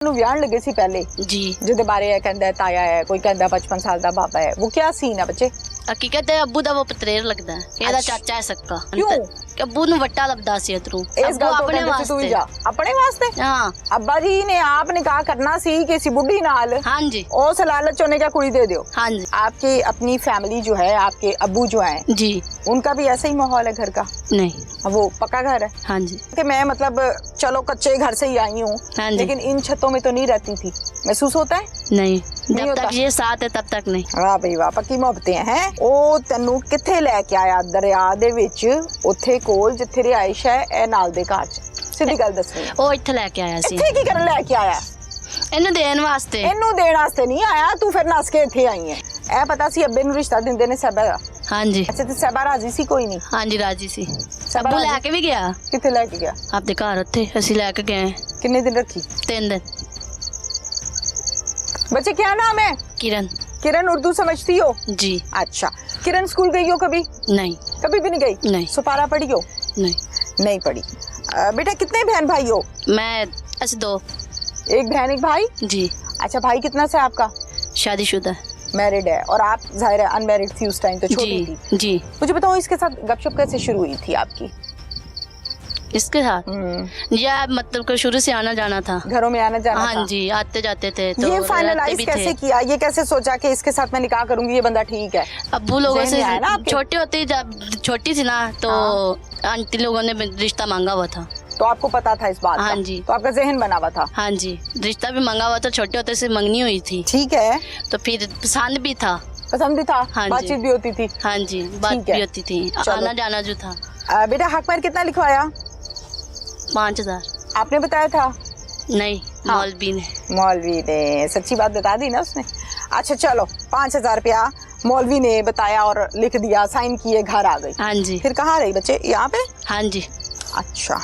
ਨੂੰ ਵਿਆਹਣ ਲੱਗੇ ਸੀ ਪਹਿਲੇ जी ਜਿਹਦੇ ਬਾਰੇ ਇਹ ਕਹਿੰਦਾ ਤਾਇਆ ਹੈ ਕੋਈ ਕਹਿੰਦਾ 55 ਸਾਲ ਦਾ ਬਾਬਾ ਹੈ वो क्या सीन है बच्चे हकीकत है अब्बू दा वो पतरेर लगदा है ਇਹਦਾ ਚਾਚਾ ਹੈ सक्का क्यों कि अब्बू ਨੂੰ ਵੱਟਾ ਲੱਭਦਾ ਸੀ ਇਧਰੋਂ इस गल तो कहंदे सी तू ही जा अपने वास्ते हाँ अब्बा जी ने आप निकाह करना सी किसी बुढ़ी नाल हाँ जी उस लालच ने क्या कुड़ी दे दो हाँ जी आपकी अपनी फैमिली जो है आपके अब्बू जो है जी उनका भी ऐसा ही माहौल है घर का नहीं वो पक्का घर है हाँ जी कि मैं मतलब चलो कच्चे घर से ही आई हूँ हाँ जी लेकिन इन छतों में तो नहीं रहती थी महसूस होता है नहीं नहीं जब होता। तक ये साथ है तब तक नहीं ਵਾਹ ਬਈ ਵਾਹ ਪੱਕੀ ਮੁਹੱਬਤਾਂ ਹੈ ਉਹ ਤੈਨੂੰ ਕਿੱਥੇ ਲੈ ਕੇ ਆਇਆ ਦਰਿਆ ਦੇ ਵਿੱਚ ਉੱਥੇ ਕੋਲ ਜਿੱਥੇ ਰਿਹਾਇਸ਼ ਹੈ ਇਹ ਨਾਲ ਦੇ ਘਰ ਚ ਸਿੱਧੀ ਗੱਲ ਦੱਸਣੀ ਉਹ ਇੱਥੇ ਲੈ ਕੇ ਆਇਆ ਸੀ ਇੱਥੇ ਕੀ ਕਰਨ ਲੈ ਕੇ ਆਇਆ ਇਹਨੂੰ ਦੇਣ ਵਾਸਤੇ ਇਹਨੂੰ ਦੇਣ ਵਾਸਤੇ ਨਹੀਂ ਆਇਆ ਤੂੰ ਫਿਰ ਨੱਸ ਕੇ ਇੱਥੇ ਆਈ ਹੈ ਇਹ ਪਤਾ ਸੀ ਅੱਬੇ ਨੂੰ ਰਿਸ਼ਤਾ ਦਿੰਦੇ ਨੇ ਸਹਿਬਾ ਦਾ हाँ जी ਅੱਛਾ ਤੇ ਸਹਿਬਾ ਰਾਜੀ ਸੀ ਕੋਈ ਨਹੀਂ हाँ जी राजी सी ਸਹਿਬਾ अब्बू ਰਾਜ਼ੀ- ਲੈ ਕੇ ਵੀ ਗਿਆ ਕਿੱਥੇ ਲੈ ਕੇ ਗਿਆ ਆਪਦੇ ਘਰ ਉੱਥੇ ਅਸੀਂ ਲੈ ਕੇ ਗਏ ਕਿੰਨੇ ਦਿਨ ਰੱਖੀ 3 दिन बच्चे क्या नाम है किरण किरण उर्दू समझती हो जी अच्छा किरण स्कूल गई हो कभी नहीं कभी भी नहीं गई नहीं सुपारा पढ़ी हो नहीं नहीं पढ़ी बेटा कितने बहन भाई हो मैं ऐसे 2 एक बहन एक भाई जी अच्छा भाई कितना से आपका शादीशुदा मैरिड है और आप जाहिर है अनमैरिड थी उस टाइम तो छोटी थी जी जी मुझे बताओ इसके साथ गपशप कैसे शुरू हुई थी आपकी इसके साथ या मतलब को शुरू से आना जाना था घरों में आना जाना हाँ था? जी आते जाते थे तो ये रहते फाइनलाइज भी कैसे थे। किया ये कैसे सोचा कि इसके साथ मैं निकाह करूंगी ये बंदा ठीक है अब्बू लोगों जहन से में आया ना आपके? छोटे होते ही जब छोटी थी ना तो आंटी लोगों ने रिश्ता मांगा हुआ था तो आपको पता था इस बात हाँ का जी। तो आपका जहन बना हुआ था हाँ जी रिश्ता भी मांगा हुआ था छोटे होते से मंगनी हुई थी ठीक है तो फिर पसंद भी था पसंद भी था हाँ जी। बातचीत भी होती थी हाँ जी बात ठीक है। भी होती थी चलो। आना जाना जो था बेटा हक पर कितना लिखवाया 5000 आपने बताया था नहीं हाँ। मौलवी ने मौलवी ने सच्ची बात बता दी ना उसने अच्छा चलो 5000 रुपया मौलवी ने बताया और लिख दिया साइन किए घर आ गई हाँ जी फिर कहाँ रही बच्चे यहाँ पे हाँ जी अच्छा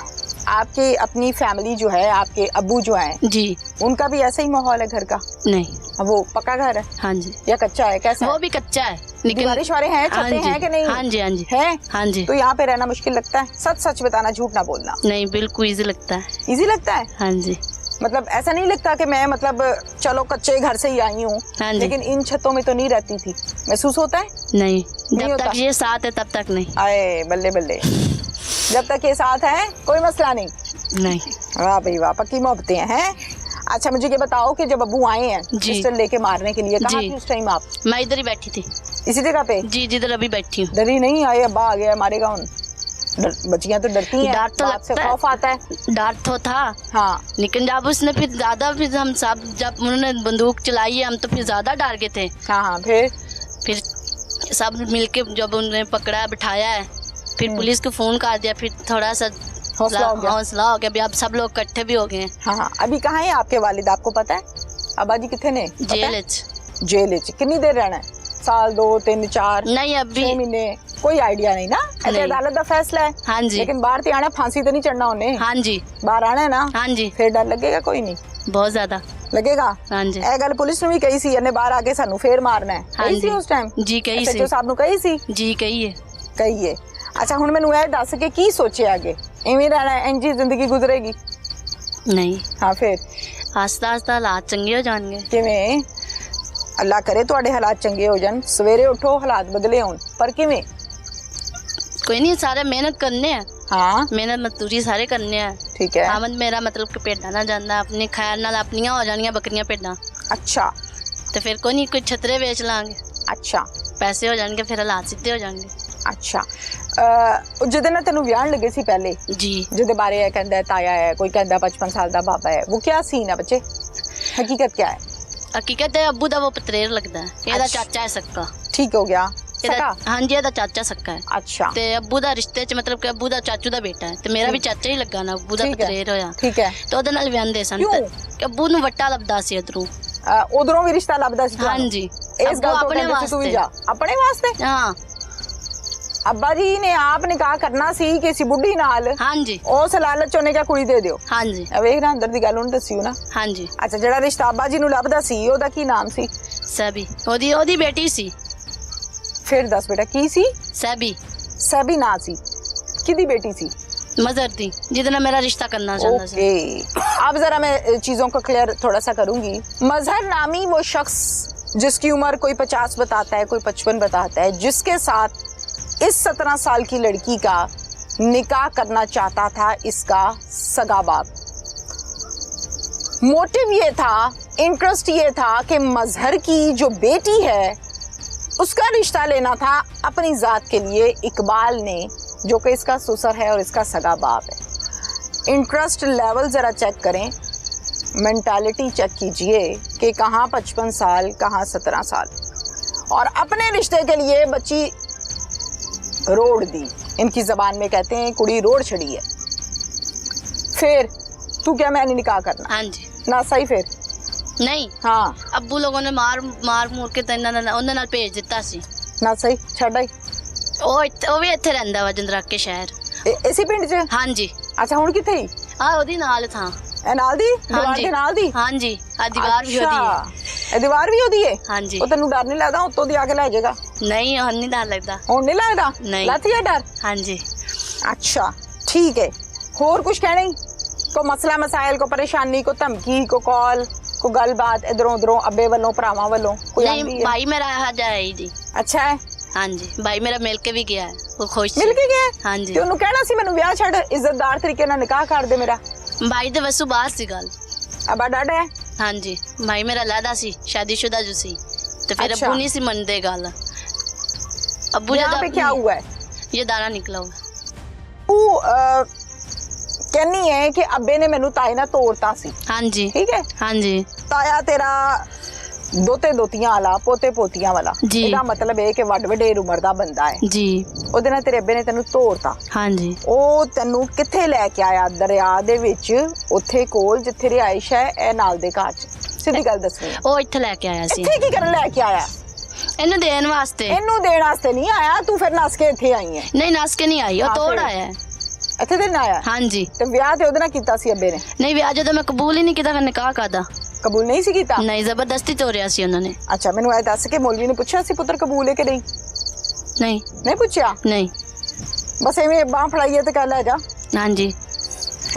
आपके अपनी फैमिली जो है आपके अब्बू जो है जी उनका भी ऐसा ही माहौल है घर का नहीं वो पक्का घर है हाँ जी या कच्चा है कैसा वो है? भी कच्चा है दीवारें वारे हैं हाँ छतें जी हैं कि नहीं हाँ जी हाँ जी है हाँ जी तो यहाँ पे रहना मुश्किल लगता है सच सच बताना झूठ ना बोलना नहीं बिल्कुल इजी लगता है इजी लगता है हाँ जी मतलब ऐसा नहीं लगता कि मैं मतलब चलो कच्चे घर से ही आई हूँ हाँ जी लेकिन इन छतों में तो नहीं रहती थी महसूस होता है नहीं जब होता। तक ये साथ है तब तक नहीं आए बल्ले बल्ले जब तक ये साथ है कोई मसला नहीं नहीं वाह भाई वाह पक्की मोहब्बतें हैं अच्छा मुझे ये बताओ कि जब अब्बू आए हैं जी। पिस्टल लेके मारने के लिए कहाँ जी। थी उस टाइम आप मैं इधर ही बैठी थी इसी जगह पे जी जिधर अभी बैठी हूँ डरी नहीं आए अब्बा आ गया मारेगा उन बच्चियां तो डरती हैं डर तो बात से लगता है। खौफ आता है डर तो था हाँ लेकिन जब उसने फिर ज्यादा फिर हम सब जब उन्होंने बंदूक चलाई है हम तो फिर ज्यादा डर गए थे हाँ हाँ फिर सब मिलके जब उन्होंने पकड़ा बिठाया है फिर पुलिस को फोन कर दिया फिर थोड़ा सा हौसला हो गया। हौसला हो गया अभी अब सब लोग इकट्ठे भी हो गए हैं हाँ हाँ अभी कहाँ है आपके वालिद आपको पता है अब्बा जी कितने ने पता है? जेल च। जेल च कितनी देर रहना है साल 2 3 4 नहीं अभी 6 महीने कोई आइडिया नहीं ना ऐसे नहीं। अदालत का फैसला है हाँ जी लेकिन बाहर ते आना फांसी तो नहीं चढ़ना उन्हें हाँ जी बाहर आना है ना हाँ जी फिर डर लगेगा कोई नहीं बहुत ज्यादा लगेगा हाँ जी ਇਹ ਗੱਲ ਪੁਲਿਸ ਨੂੰ ਵੀ ਕਹੀ ਸੀ ਇਹਨੇ ਬਾਹਰ ਆ ਕੇ ਸਾਨੂੰ ਫੇਰ ਮਾਰਨਾ ਹੈ हाँ ਕਹੀ ਸੀ जी ਉਸ ਟਾਈਮ जी कही ਸੱਚੋ सी ਸਾਹਿਬ ਨੂੰ ਕਹੀ ਸੀ जी कही है ਕਹੀਏ ਅੱਛਾ ਹੁਣ ਮੈਨੂੰ ਇਹ ਦੱਸ ਕੇ ਕੀ ਸੋਚਿਆ ਅੱਗੇ ਐਵੇਂ ਰਹਿਣਾ ਇੰਜ ਹੀ ਜ਼ਿੰਦਗੀ ਗੁਜ਼ਰੇਗੀ नहीं ਹਾਂ ਫਿਰ आस्ता आस्ता हालात चंगे हो जाएंगे ਕਿਵੇਂ ਅੱਲਾ ਕਰੇ ਤੁਹਾਡੇ ਹਾਲਾਤ ਚੰਗੇ ਹੋ ਜਾਣ ਸਵੇਰੇ ਉੱਠੋ ਹਾਲਾਤ ਬਦਲੇ ਹੋਣ ਪਰ ਕਿਵੇਂ कोई नहीं सारे मेहनत करने हैं ਹਾਂ मेहनत मजदूरी सारे करने हैं ਠੀਕ ਹੈ आमद मेरा मतलब कि भेडा ना जाना अपनी खैर नाल अपनियां हो जानियां बकरियां भेडा ਅੱਛਾ तो फिर कोई नहीं कोई छतरे बेच लांगे ਅੱਛਾ पैसे हो जाएंगे फिर हालात सीधे हो जाएंगे ਅੱਛਾ ਜਿਹਦੇ ਨਾਲ ਤੈਨੂੰ ਵਿਆਹਣ ਲੱਗੇ ਸੀ ਪਹਿਲੇ जी ਜਿਹਦੇ ਬਾਰੇ ਇਹ ਕਹਿੰਦਾ ਤਾਇਆ ਹੈ ਕੋਈ ਕਹਿੰਦਾ 55 ਸਾਲ ਦਾ ਬਾਬਾ ਹੈ वो क्या सीन है बच्चे हकीकत क्या है हकीकत है अब्बू दा वो पतरेर लगदा है ਇਹਦਾ अच्छा। ਚਾਚਾ ਹੈ सक्का ठीक हो गया ਇਹਦਾ सका हाँ जी ਇਹਦਾ ਚਾਚਾ सक्का है अच्छा ਤੇ ਅੱਬੂ ਦਾ ਰਿਸ਼ਤੇ 'ਚ ਮਤਲਬ ਕਿ ਅੱਬੂ ਦਾ ਚਾਚੂ ਦਾ ਬੇਟਾ ਹੈ ਤੇ ਮੇਰਾ ਵੀ ਚਾਚਾ ਹੀ ਲੱਗਾ ਨਾ ਅੱਬੂ ਦਾ ਠੀਕ ਹੈ। ਪਤਰੇਰ ਹੋਇਆ ठीक है ਤੇ ਉਹਦੇ ਨਾਲ ਵਿਆਹਦੇ ਸਨ ਕਿਉਂ? ਤੇ ਅੱਬੂ ਨੂੰ ਵੱਟਾ ਲੱਭਦਾ ਸੀ ਇਧਰੋਂ ਉਧਰੋਂ ਵੀ ਰਿਸ਼ਤਾ ਲੱਭਦਾ ਸੀ हाँ ਤੁਹਾਨੂੰ? जी ਇਸ ਅੱਬੂ ਗੱਲ ਤੋਂ ਆਪਣੇ ਕਹਿੰਦੇ ਸੀ ਤੂੰ ਵੀ ਵਾਸਤੇ ਜਾ ਆਪਣੇ ਵਾਸਤੇ हाँ ਅੱਬਾ ਜੀ ਨੇ ਆਪ ਨਿਕਾਹ ਕਰਨਾ ਸੀ ਕਿਸੇ ਬੁੱਢੀ ਨਾਲ हाँ जी ਉਸ ਲਾਲਚ ਉਹਨੇ ਕਿਹਾ ਕੁੜੀ ਦੇ ਦਿਓ हाँ जी ਵੇਖ ਨਾ ਅੰਦਰ ਦੀ ਗੱਲ ਉਹਨੂੰ ਦੱਸਿਓ ਨਾ हाँ जी ਅੱਛਾ ਜਿਹੜਾ ਰਿਸ਼ਤਾ ਅੱਬਾ ਜੀ ਨੂੰ ਲੱਭਦਾ ਸੀ ਉਹਦਾ ਕੀ ਨਾਮ ਸੀ सभी ਉਹਦੀ ਬੇਟੀ ਸੀ ਫਿਰ ਦੱਸ ਬੇਟਾ ਕੀ ਸੀ सभी ਸਬੀ ਨਾਂ ਸੀ ਕਿਹਦੀ ਬੇਟੀ ਸੀ मजहर थी जितना मेरा रिश्ता करना चाहता था। ओके, अब जरा मैं चीजों को क्लियर थोड़ा सा करूंगी। मजहर नामी वो शख्स जिसकी उम्र कोई 50 बताता है, कोई 55 बताता है, जिसके साथ इस 17 साल की लड़की का निकाह करना चाहता था इसका सगा बाप। मोटिव ये था, इंटरेस्ट ये था कि मजहर की जो बेटी है उसका रिश्ता लेना था अपनी जात के लिए इकबाल ने, जो कि इसका ससुर है और इसका सगा बाप है। इंटरेस्ट लेवल जरा चेक करें, मेंटालिटी चेक कीजिए कि कहाँ 55 साल कहाँ 17 साल, और अपने रिश्ते के लिए बच्ची रोड दी। इनकी जबान में कहते हैं कुड़ी रोड छड़ी है। फिर तू क्या मैंने निकाह करना? हाँ जी। ना सही फिर नहीं, हाँ अब्बू लोगों ने मार मूर के ਤੇ ਉਹਨਾਂ ਨਾਲ ਭੇਜ ਦਿੱਤਾ ਸੀ। ना सही छड़ आई ਉਹ ਵੀ ਇੱਥੇ ਰਹਿੰਦਾ ਵਾ ਜੰਦਰਾਕੇ ਸ਼ਹਿਰ। इसी पिंड च? हाँ जी। अच्छा हुण किथे? ਆ ਉਹਦੀ ਨਾਲ ਥਾਂ। ए नाल दी दीवार के नाल दी? हाँ जी, आ दीवार भी ਉਹਦੀ है। ए दीवार भी ਉਹਦੀ है? हाँ जी। ਉਹ ਤੈਨੂੰ ਡਰ ਨਹੀਂ ਲੱਗਦਾ ਉੱਤੋਂ ਦੀ ਆ ਕੇ ਲੈ ਜਾਏਗਾ? नहीं ਹੁਣ नहीं डर लगता। ਹੁਣ ਨਹੀਂ ਲੱਗਦਾ? नहीं। ਲੱਥ ਗਿਆ ਡਰ? हाँ जी। अच्छा ठीक है, होर कुछ कहना ही? को मसला मसाइल को परेशानी को धमकी को कॉल को गलबात इधरों उधरों अब्बे वालों भरावां वालों कोई आंदी नहीं, है? भाई मेरा आ जाए जी। अच्छा है, हाँ जी, भाई मेरा मिल के भी गया है, वो खुश मिल के गया? हाँ जी। ਤੇ ਉਹਨੂੰ ਕਹਿਣਾ ਸੀ ਮੈਨੂੰ ਵਿਆਹ ਛੱਡ, ਇੱਜ਼ਤਦਾਰ ਤਰੀਕੇ ਨਾਲ ਨਿਕਾਹ ਕਰ ਦੇ ਮੇਰਾ। भाई तो वसू बाहर सी गल। अबा डर है? हाँ जी, भाई मेरा लादा सी, शादीशुदा जो सी, तो फिर अच्छा। अब्बू नहीं सी मनदे गल। अब्बू यहाँ पे क्या हुआ है? ये दाना निकला हुआ। तू कहनी है कि अब्बे ने मैनू ताए ना तोड़ता सी, हाँ जी। ठीक है? हाँ जी। ताया तेरा दोते दोतियां वाला पोते पोतियां वाला, जी। ਇਹਦਾ ਮਤਲਬ ਇਹ ਕਿ ਵੱਡ ਵਡੇਰ ਉਮਰ ਦਾ ਬੰਦਾ ਹੈ। जी। ਉਹਦੇ ਨਾਲ ਤੇਰੇ ਅੱਬੇ ਨੇ ਤੈਨੂੰ ਤੋੜਤਾ। हाँ जी। ਉਹ ਤੈਨੂੰ ਕਿੱਥੇ ਲੈ ਕੇ ਆਇਆ? ਦਰਿਆ ਦੇ ਵਿੱਚ, ਉੱਥੇ ਕੋਲ ਜਿੱਥੇ ਰਿਹਾਇਸ਼ ਹੈ ਇਹ ਨਾਲ ਦੇ ਘਰ 'ਚ। ਸਿੱਧੀ ਗੱਲ ਦੱਸਣੀ ਹੈ। ਉਹ ਇੱਥੇ ਲੈ ਕੇ ਆਇਆ ਸੀ। ਇੱਥੇ ਕੀ ਕਰਨ ਲੈ ਕੇ ਆਇਆ? ਇਹਨੂੰ ਦੇਣ ਵਾਸਤੇ। ਇਹਨੂੰ ਦੇਣ ਵਾਸਤੇ ਨਹੀਂ ਆਇਆ, ਤੂੰ ਫਿਰ ਨਸ ਕੇ ਇੱਥੇ ਆਈ ਹੈ। ਨਹੀਂ ਨਸ ਕੇ ਨਹੀਂ ਆਈ, ਉਹ ਹਾਂ, ਤੋੜ ਫਿਰ। ਆਇਆ ਹੈ। ਇੱਥੇ ਦੇਣ ਆਇਆ? हाँ जी। ਤੇ ਵਿਆਹ ਤੇ ਉਹਦੇ ਨਾਲ ਕੀਤਾ ਸੀ ਅੱਬੇ ਨੇ? ਨਹੀਂ ਵਿਆਹ ਜਦੋਂ ਮੈਂ ਕਬੂਲ ਹੀ ਨਹੀਂ ਕੀਤਾ, ਫਿਰ ਨਿਕਾਹ ਕਾਦਾ? ਕਬੂਲ ਨਹੀਂ ਸੀ ਕੀਤਾ? ਨਹੀਂ, ਜ਼ਬਰਦਸਤੀ ਤੋਰਿਆ ਸੀ ਉਹਨਾਂ ਨੇ। ਅੱਛਾ, ਮੈਨੂੰ ਇਹ ਦੱਸ ਕਿ ਮੌਲਵੀ ਨੇ ਪੁੱਛਿਆ ਸੀ ਪੁੱਤਰ ਕਬੂਲ ਹੈ ਕਿ ਨਹੀਂ? ਨਹੀਂ। ਨਹੀਂ ਪੁੱਛਿਆ? ਨਹੀਂ। ਬਸ ਐਵੇਂ ਬਾਹ ਫੜਾਈਏ ਤੇ ਕਹਿ ਲੈ ਜਾ। हाँ जी।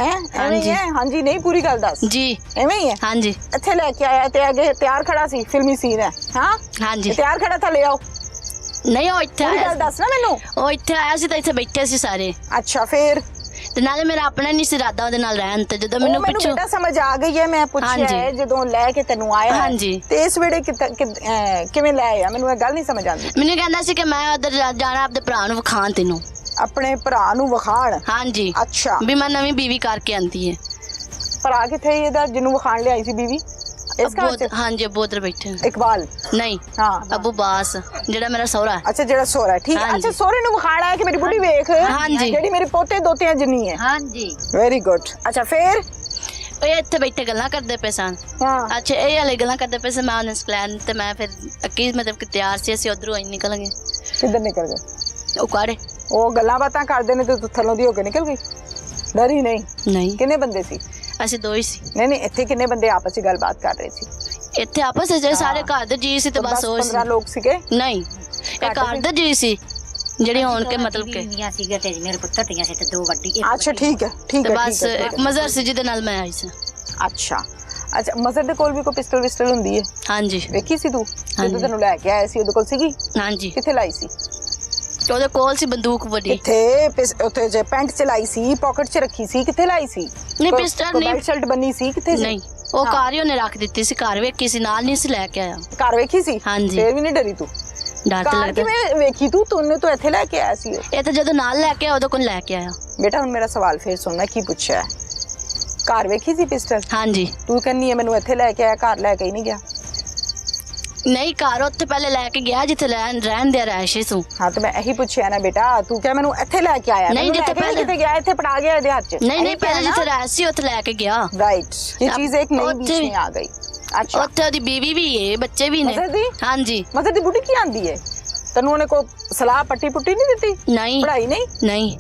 ਹੈ ਐਵੇਂ ਹੀ ਹੈ? ਹਾਂਜੀ ਨਹੀਂ, ਪੂਰੀ ਗੱਲ ਦੱਸ। जी। ਐਵੇਂ ਹੀ ਹੈ? हाँ जी। ਇੱਥੇ ਲੈ ਕੇ ਆਇਆ ਤੇ ਅੱਗੇ ਤਿਆਰ ਖੜਾ ਸੀ, ਫਿਲਮੀ ਸੀਨ ਹੈ। ਹਾਂ हाँ जी। ਤਿਆਰ ਖੜਾ ਤਾਂ ਲੈ ਆਓ। ਨਹੀਂ ਉਹ ਇੱਥੇ ਪੂਰੀ ਆਇਆ ਗੱਲ ਦੱਸ ਨਾ ਮੈਨੂੰ। ਉਹ ਇੱਥੇ ਆਇਆ ਸੀ ਤਾਂ ਇੱਥੇ ਬੈਠੇ ਸੀ ਸਾਰੇ, ਅੱਛਾ ਫਿਰ? ਤੇ ਨਾਲੇ ਮੇਰਾ ਆਪਣਾ ਨਹੀਂ ਸੀ ਇਰਾਦਾ ਉਹਦੇ ਨਾਲ ਰਹਿਣ ਤੇ, ਜਦੋਂ ਉਹ ਮੈਨੂੰ ਮੈਨੂੰ ਪਿੱਛੋਂ ਬੇਟਾ ਸਮਝ ਆ ਗਈ ਹੈ, ਮੈਂ ਪੁੱਛਿਆ ਹਾਂਜੀ। ਹੈ ਜਦੋਂ ਲੈ ਕੇ ਤੈਨੂੰ ਆਇਆ ਹੈ, ਹਾਂਜੀ। ਤੇ ਇਸ ਵੇਲੇ ਕਿਵੇਂ ਲੈ ਆਇਆ? ਮੈਨੂੰ ਇਹ ਗੱਲ ਨਹੀਂ ਸਮਝ ਆਉਂਦੀ। ਮੈਨੂੰ ਕਹਿੰਦਾ ਸੀ ਕਿ ਮੈਂ ਉਧਰ ਜਾਣਾ ਆਪਣੇ ਭਰਾ ਨੂੰ ਵਿਖਾਣ ਤੈਨੂੰ। ਆਪਣੇ ਭਰਾ ਨੂੰ ਵਿਖਾਣ? ਹਾਂਜੀ। ਅੱਛਾ, ਵੀ ਮੈਂ ਨਵੀਂ ਬੀਵੀ ਕਰਕੇ ਆਂਦੀ ਹੈ। ਭਰਾ ਕਿੱਥੇ ਇਹਦਾ ਜਿਹਨੂੰ ਵਿਖਾਣ ਲਿਆਈ ਸੀ ਬੀਵੀ? ਇਸ ਘਰ ਚ? ਹਾਂਜੀ, ਅੱਬੂ ਉਧਰ ਬੈਠੇ ਨੇ। ਇਕਬਾਲ? ਨਹੀਂ, ਹਾਂ ਅੱਬੂ ਬਾਸ ਜਿਹੜਾ ਮੇਰਾ ਸਹੁਰਾ ਹੈ। ਅੱਛਾ, ਜਿਹੜਾ ਸੋਹਰਾ ਹੈ, ਠੀਕ ਹੈ। ਹਾਂਜੀ। ਅੱਛਾ, ਸੋਹਰੇ ਨੂੰ ਵਿਖਾਣ ਆਇਆ ਕਿ ਮੇਰੀ ਬੁੱਢੀ ਵੇਖ, ਹਾਂਜੀ। ਜਿਹੜੀ ਮੇਰੇ ਪੋਤੇ ਦੋਤਿਆਂ ਜਿੰਨੀ ਹੈ। ਹਾਂਜੀ। Very good. ਅੱਛਾ ਫਿਰ? ਇਹ ਇੱਥੇ ਬੈਠੇ ਗੱਲਾਂ ਕਰਦੇ ਪਏ ਸਨ। ਹਾਂ ਅੱਛਾ, ਇਹ ਵਾਲੇ ਗੱਲਾਂ ਕਰਦੇ ਪਏ ਸੀ, ਮੈਂ ਉਹਨਾਂ ਸਕਲੈਨ ਤੇ ਮੈਂ ਫਿਰ ਅੱਕੀ ਮਤਲਬ ਕਿ ਤਿਆਰ ਸੀ, ਅਸੀਂ ਉਧਰੋਂ ਨਿਕਲ ਗਏ। ਕਿੱਧਰ ਨਿਕਲ ਗਏ? ਉਹ ਕਾੜੇ ਉਹ ਗੱਲਾਂ ਬਾਤਾਂ ਕਰਦੇ ਨੇ ਤੇ ਤੂੰ ਥੱਲੋਂ ਦੀ ਹੋ ਕੇ ਨਿਕਲ ਗਈ? ਡਰੀ ਨਹੀਂ? ਨਹੀਂ, ਕਿੰਨੇ ਬੰਦੇ ਸੀ? ਅਸੀਂ ਦੋ ਹੀ ਸੀ। ਨਹੀਂ ਨਹੀਂ, ਇੱਥੇ ਕਿੰਨੇ ਬੰਦੇ ਆਪਸ ਵਿੱਚ ਗੱਲਬਾਤ ਕਰ ਰਹੇ ਸੀ? ਇੱਥੇ ਆਪਸ ਵਿੱਚ ਸਾਰੇ ਘਰ ਦੇ ਜੀ ਸੀ ਤੇ ਬਸ ਉਹ 15 ਲੋਕ ਸੀਗੇ? ਨਹੀਂ, ਇਹ ਘਰ ਦੇ ਜੀ ਸੀ ਜਿਹੜੀ ਹੋਣ ਕੇ ਮਤਲਬ ਕਿ ਦੀਆਂ ਸੀਗਾ ਤੇ ਮੇਰੇ ਪੁੱਤਰ ਦੀਆਂ ਸੀ ਤੇ ਦੋ ਵੱਡੀ ਅੱਛਾ ਠੀਕ ਹੈ ਠੀਕ ਤੇ ਹੈ ਬਸ ਠੀਕ ਹੈ, ਇੱਕ ਮਜ਼ਰ ਸੀ ਜਿਹਦੇ ਨਾਲ ਮੈਂ ਆਈ ਸੀ। ਅੱਛਾ ਅੱਛਾ, ਮਜ਼ਰ ਦੇ ਕੋਲ ਵੀ ਕੋਈ ਪਿਸਟਲ ਵਿਸਟਲ ਹੁੰਦੀ ਹੈ? ਹਾਂਜੀ। ਵੇਖੀ ਸੀ ਤੂੰ ਹਾਂਜੀ। ਜਦੋਂ ਤੈਨੂੰ ਲੈ ਕੇ ਆਇਆ ਸੀ ਉਹਦੇ ਕੋਲ ਸੀਗੀ? ਹਾਂਜੀ, ਕਿੱਥੇ ਲਾਈ ਸੀ? ਉਹਦੇ ਕੋਲ ਸੀ ਬੰਦੂਕ ਵੱਡੀ। ਕਿੱਥੇ? ਉੱਥੇ ਜੇ ਪੈਂਟ ਚ ਲਾਈ ਸੀ, ਪਾਕਟ ਚ ਰੱਖੀ ਸੀ, ਕਿੱਥੇ ਲਾਈ ਸੀ? ਨਹੀਂ, ਪਿਸਟਲ ਨਹੀਂ। ਬੈਲਟ ਸ਼ਰਟ ਬੰਨੀ ਸੀ, ਕਿੱਥੇ ਸੀ? ਨਹੀਂ, ਉਹ ਘਰ ਹੀ ਉਹਨੇ ਰੱਖ ਦਿੱਤੀ ਸੀ, ਘਰ ਵੇਖੀ ਸੀ, ਨਾਲ ਨਹੀਂ ਸੀ ਲੈ ਕੇ ਆਇਆ। ਘਰ ਵੇਖੀ ਸੀ? ਹਾਂਜੀ। ਫੇਰ ਵੀ ਨਹੀਂ ਡਰੀ ਤੂੰ? ਡਰ ਤੇ ਘਰ ਲੱਗਦਾ। ਕਿਵੇਂ ਵੇਖੀ ਤੂੰ? ਤੂੰ ਇੱਥੇ ਲੈ ਕੇ ਆਇਆ ਸੀ ਉਹ? ਇਹ ਤਾਂ ਜਦੋਂ ਨਾਲ ਲੈ ਕੇ ਆਇਆ ਉਹਦੇ ਕੋਲ ਲੈ ਕੇ ਆਇਆ। ਬੇਟਾ ਹੁਣ ਮੇਰਾ ਸਵਾਲ ਫੇਰ ਸੁਣ, ਮੈਂ ਕੀ ਪੁੱਛਿਆ ਹੈ? ਘਰ ਵੇਖੀ ਸੀ ਪਿਸਟਲ? ਹਾਂਜੀ। ਤੂੰ ਕਹਿੰਨੀ ਹੈ ਮੈਨੂੰ ਇੱਥੇ ਲੈ ਕੇ ਆਇਆ, ਘਰ ਲੈ ਕੇ ਹੀ ਨਹੀਂ ਗਿਆ? ਨਹੀਂ, ਘਰ ਉੱਥੇ ਪਹਿਲੇ ਲੈ ਕੇ ਗਿਆ ਜਿੱਥੇ ਰਹਿਣ ਦੇ ਰਹਿਸ਼ੀ ਸੂ। ਹਾਂ ਤੇ ਮੈਂ ਇਹੀ ਪੁੱਛਿਆ ਨਾ ਬੇਟਾ, ਤੂੰ ਕਿਹਾ ਮੈਨੂੰ ਇੱਥੇ ਲੈ ਕੇ ਆਇਆ? ਨਹੀਂ, ਜਿੱਥੇ ਪਹਿਲੇ ਕਿਤੇ ਗਿਆ, ਇੱਥੇ ਪੜਾ ਗਿਆ ਇਹਦੇ ਹੱਥ 'ਚ? ਨਹੀਂ, ਪਹਿਲੇ ਜਿੱਥੇ ਰਹਿ ਸੀ ਉੱਥੇ ਲੈ ਕੇ ਗਿਆ। राइट, ये चीज एक नई बीच ਉੱਥੇ- में आ गई। अच्छा, ਉੱਥੇ ਉਹਦੀ ਬੀਵੀ ਵੀ ਹੈ, ਬੱਚੇ ਵੀ ਨੇ। ਮਜ਼ਰ ਦੀ? ਹਾਂਜੀ। ਮਜ਼ਰ ਦੀ ਬੁੱਢੀ ਕੀ ਆਂਦੀ ਹੈ? ਤੈਨੂੰ ਉਹਨੇ ਕੋ ਸਲਾਹ ਪੱਟੀ ਪੁੱਟੀ ਨਹੀਂ ਦਿੱਤੀ? ਨਹੀਂ, ਪੜਾਈ ਨਹੀਂ? ਨਹੀਂ,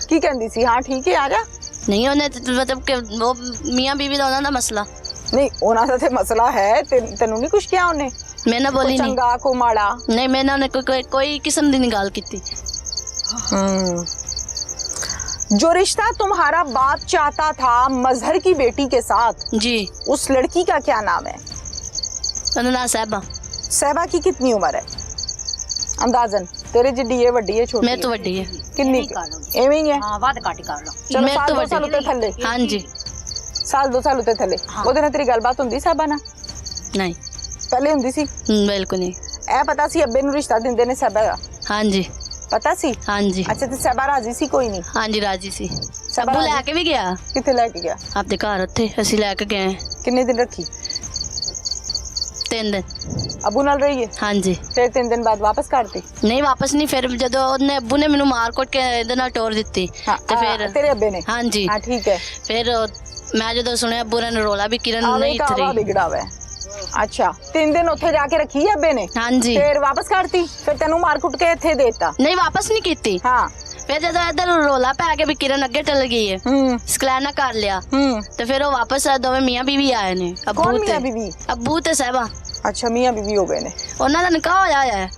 ਕੀ ਕਹਿੰਦੀ ਸੀ? ਹਾਂ ਠੀਕ ਹੈ ਆ ਜਾ? ਨਹੀਂ, ਉਹਨੇ ਤਾਂ ਮਤਲਬ ਕਿ ਉਹ ਮੀਆਂ ਬੀਵੀ ਦਾ ਉਹਨਾਂ ਦਾ ਮਸਲਾ। ਨਹੀਂ, ਉਹਨਾਂ ਦਾ ਤੇ ਮਸਲਾ ਹੈ, ਤੈਨੂੰ ਨਹੀਂ ਕੁਝ ਕਿਹਾ ਉਹਨੇ? ਮੈਂ ਨਾ ਬੋਲੀ ਨਹੀਂ। ਚੰਗਾ ਕੋ ਮਾੜਾ? ਨਹੀਂ, ਮੈਂ ਨਾ ਕੋਈ ਕਿਸਮ ਦੀ ਨਹੀਂ ਗੱਲ ਕੀਤੀ। जो रिश्ता तुम्हारा बाप चाहता था मजहर की बेटी के साथ, जी। उस लड़की का क्या नाम है? ना साहबा। सहबा की कितनी उम्र है अंदाजन? तेरे जिड्डी है, वड्डी है, छोटी मैं तो वड्डी है। कितनी? एवें ही है। हाँ ਵੱਧ ਘੱਟ ਕਰ ਲਓ। चलो मैं साल तो दो वड्डी। साल उत्ते थल्ले, हाँ जी। साल 2 साल उत्ते थल्ले ਉਹਦੇ ਨਾਲ ਤੇਰੀ ਗੱਲਬਾਤ ਹੁੰਦੀ ਸਾਹਿਬਾ ਨਾਲ? नहीं, ਪਹਿਲੇ ਹੁੰਦੀ ਸੀ? बिल्कुल नहीं। ਇਹ ਪਤਾ ਸੀ ਅੱਬੇ ਨੂੰ ਰਿਸ਼ਤਾ ਦਿੰਦੇ ਨੇ ਸਾਹਿਬਾ ਦਾ? हाँ जी। ਪਤਾ ਸੀ? हाँ जी। ਅੱਛਾ ਤੇ ਸਾਹਿਬਾ ਰਾਜੀ ਸੀ? ਕੋਈ ਨਹੀਂ हाँ जी राजी सी। ਸਾਹਿਬਾ अब्बू ਰਾਜੀ? लैके भी गया ਕਿੱਥੇ ਲੈ ਕੇ ਗਿਆ? आपके घर उत्थे असी लैके गए ਕਿੰਨੇ ਦਿਨ ਰੱਖੀ? 3 दिन। ਅਬੂ ਨਾਲ ਰਹੀ ਹੈ? हाँ जी। ਫਿਰ 3 ਦਿਨ ਬਾਅਦ ਵਾਪਸ ਕਰਤੀ? नहीं वापस नहीं, फिर ਜਦੋਂ ਉਹਨੇ ਅੱਬੂ ਨੇ ਮੈਨੂੰ ਮਾਰ ਕੁੱਟ ਕੇ ਇਹਦੇ ਨਾਲ ਟੋਰ ਦਿੱਤੀ ਹਾਂ ਤੇ ਫਿਰ ਤੇਰੇ ਅੱਬੇ ਨੇ? हाँ जी। ਹਾਂ ਠੀਕ ਹੈ। ਫਿਰ ਮੈਂ ਜਦੋਂ ਸੁਣਿਆ ਅੱਬੂ ਨੇ ਰੋਲਾ ਵੀ ਕਿਰਨ ਆਵੇ ਨਹੀਂ ਕਾਵਾ ਥਰੀ। ਵਿਗੜਾ ਵਾ। ਅੱਛਾ 3 ਦਿਨ ਉੱਥੇ ਜਾ ਕੇ ਰੱਖੀ ਹੈ ਅੱਬੇ ਨੇ? हाँ जी। ਫਿਰ ਵਾਪਸ ਕਰਤੀ? ਫਿਰ ਤੈਨੂੰ ਮਾਰ ਕੁੱਟ ਕੇ ਇੱਥੇ ਦੇਤਾ? ਨਹੀਂ ਵਾਪਸ ਨਹੀਂ ਕੀਤੀ। ਹਾਂ। ਫਿਰ ਜਦੋਂ ਇੱਧਰ ਰੋਲਾ ਪੈ ਗਿਆ ਵੀ ਕਿਰਨ ਅੱਗੇ ਚੱਲ ਗਈ ਹੈ, ਸਕਲੈਨਾ ਕਰ ਲਿਆ ਤੇ ਫਿਰ ਉਹ ਵਾਪਸ ਦੋਵੇਂ ਮੀਆਂ ਬੀਵੀ ਆਏ ਨੇ। ਕੌਣ ਮੀਆਂ ਬੀਵੀ? ਅੱਬੂ ਤੇ ਸਹਿਬਾ। ਅੱਛਾ ਮੀਆਂ ਬੀਵੀ ਹੋ ਗਏ ਨੇ। ਉਹਨਾਂ ਦਾ ਨਿਕਾਹ ਹੋਇਆ ਹੈ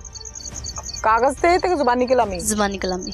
ਕਾਗਜ਼ ਤੇ ਜ਼ੁਬਾਨੀ ਕਲਾਮੀ? ਜ਼ਬਾਨੀ ਕਲਾਮੀ।